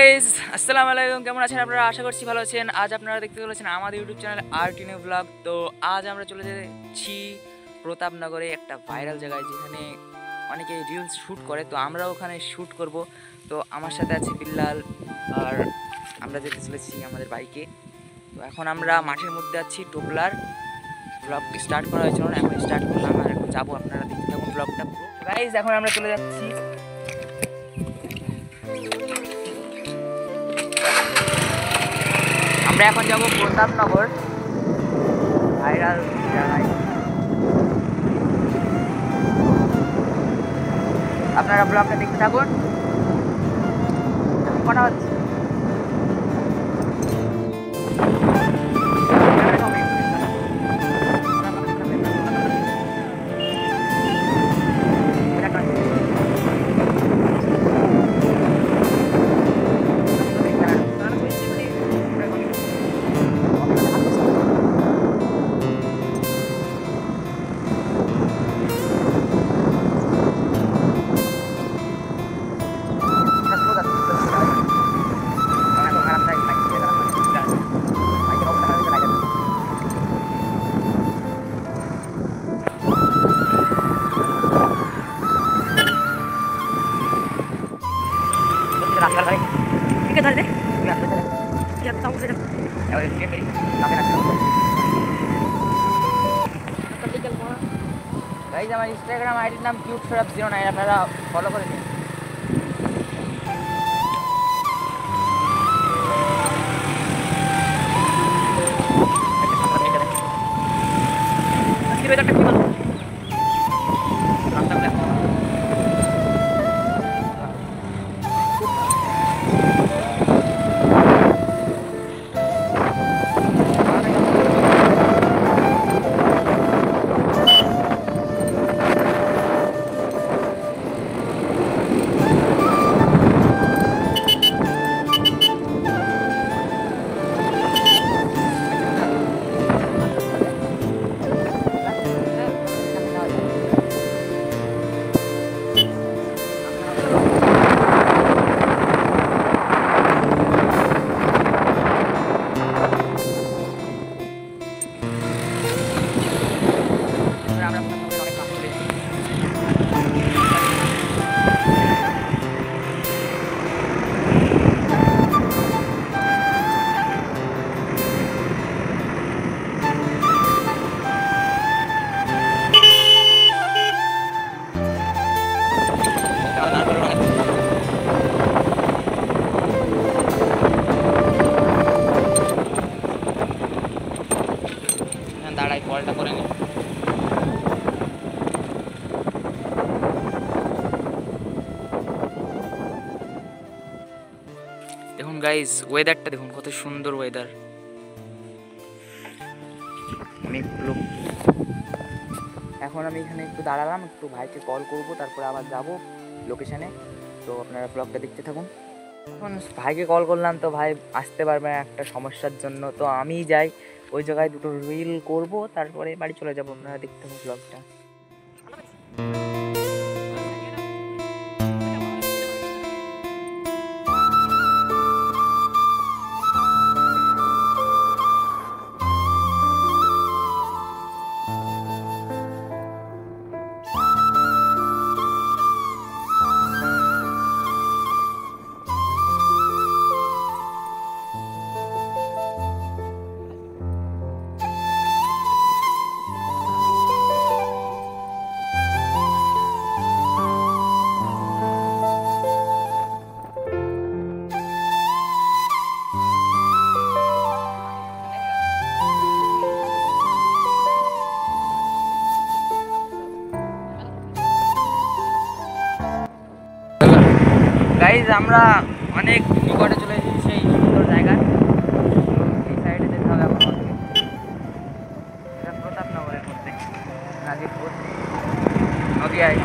Guys, আসসালামু আলাইকুম। কেমন আছেন আপনারা? আশা করছি ভালো আছেন। আজ আপনারা দেখতে চলেছেন আমাদের YouTube channel RT new blog. তো আজ আমরা চলে যাচ্ছি প্রতাপনগরে, একটা ভাইরাল জায়গায় যেখানে অনেকে রিলস শ্যুট করে। তো আমরা ওখানে শ্যুট করব। তো আমার সাথে আছে বিল্লাল, আর আমরা যেতে চলেছি আমাদের বাইকে। তো এখন আমরা মাঠের মধ্যে আছি। টোপলার ব্লগ স্টার্ট করা হয়েছিল না, এখন স্টার্ট করলাম আর এখন যাবো। আপনারা দেখতে থাকুন ব্লগটা পুরো। গাইস, এখন আমরা চলে যাচ্ছি। আমরা এখন যাবো প্রতাপনগর, ভাইরাল জায়গায়। আপনারা ব্লগটা দেখতে থাকুন। কটা হচ্ছে? আমার ইনস্টাগ্রাম আইডির নাম cute09, আপনারা ফলো করে নিন। দাঁড়াই, কলটা করে নি। দেখুন গাইস, ওয়েদারটা দেখুন, কত সুন্দর ওয়েদার। এখন আমি এখানে একটু দাঁড়ালাম, একটু ভাইকে কল করব, তারপরে আবার যাব লোকেশানে। তো আপনারা ব্লগটা দেখতে থাকুন। এখন ভাইকে কল করলাম, তো ভাই আসতে পারবে না একটা সমস্যার জন্য। তো আমি যাই ওই জায়গায়, দুটো রিল করব, তারপরে বাড়ি চলে যাব। আপনারা দেখতে থাকুন ব্লগটা। গাইজ, আমরা অনেক নিকটে চলে এসেছি সেই সুন্দর জায়গায়। এই সাইডে যেতে হবে এখন আমাদেরকে। এটা প্রতাপনগরের মধ্যে, নাজিরপুর নদিয়ায়।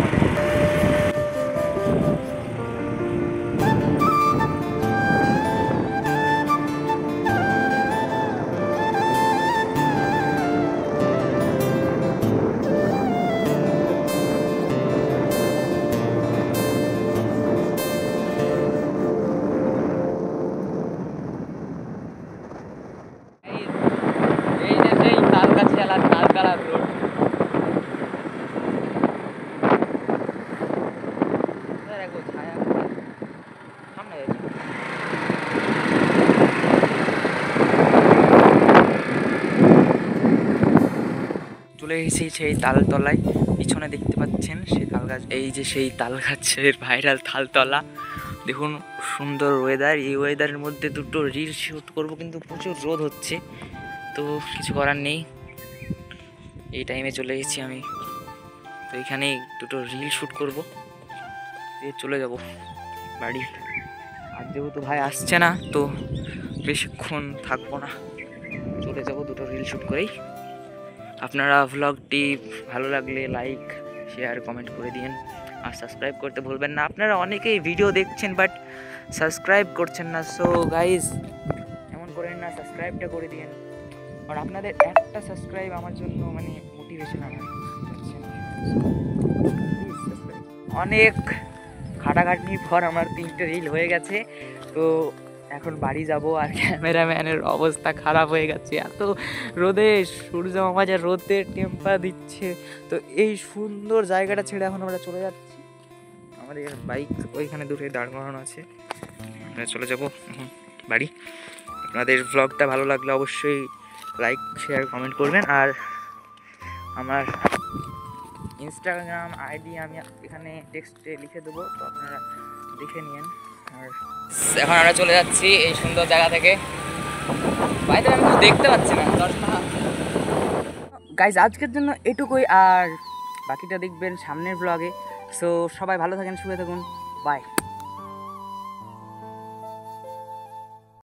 চলে এসেছি সেই তালতলায়, পিছনে দেখতে পাচ্ছেন সেই তাল গাছ, এই যে সেই তাল গাছের ভাইরাল তালতলা। দেখুন সুন্দর ওয়েদার, এই ওয়েদারের মধ্যে দুটো রিল শ্যুট করব, কিন্তু প্রচুর রোদ হচ্ছে, তো কিছু করার নেই, এই টাইমে চলে এসেছি আমি। তো এখানে দুটো রিল শ্যুট করব, দিয়ে চলে যাব বাড়ি। আর যেহেতু ভাই আসছে না, তো বেশিক্ষণ থাকবো না, চলে যাব দুটো রিল শ্যুট করেই। আপনারা ভ্লগটি ভালো লাগলে লাইক শেয়ার কমেন্ট করে দিন, আর সাবস্ক্রাইব করতে ভুলবেন না। আপনারা অনেকেই ভিডিও দেখছেন বাট সাবস্ক্রাইব করছেন না, সো গাইজ এমন করেন না, সাবস্ক্রাইবটা করে দিন। আর আপনাদের একটা সাবস্ক্রাইব আমার জন্য মানে মোটিভেশন আমার। অনেক খাটাখাটনির পর আমার 3টে রিল হয়ে গেছে, তো এখন বাড়ি যাব। আর ক্যামেরাম্যানের অবস্থা খারাপ হয়ে গেছে, এত রোদে, সূর্য মামা যা রোদের টেম্পার দিচ্ছে। তো এই সুন্দর জায়গাটা ছেড়ে এখন আমরা চলে যাচ্ছি, আমাদের বাইক ওইখানে দূরে দাঁড় করানো আছে, আমরা চলে যাব এখন বাড়ি। আপনাদের ব্লগটা ভালো লাগলে অবশ্যই লাইক শেয়ার কমেন্ট করবেন, আর আমার ইনস্টাগ্রাম আইডি আমি এখানে টেক্সটে লিখে দেবো, তো আপনারা দেখে নিন। আর এখন আমরা চলে যাচ্ছি এই সুন্দর জায়গা থেকে। বাইরে আমি কিছু দেখতে পাচ্ছি না গাইজ, আজকের জন্য এটুকুই, আর বাকিটা দেখবেন সামনের ব্লগে। সো সবাই ভালো থাকেন, সুখে থাকুন, বাই।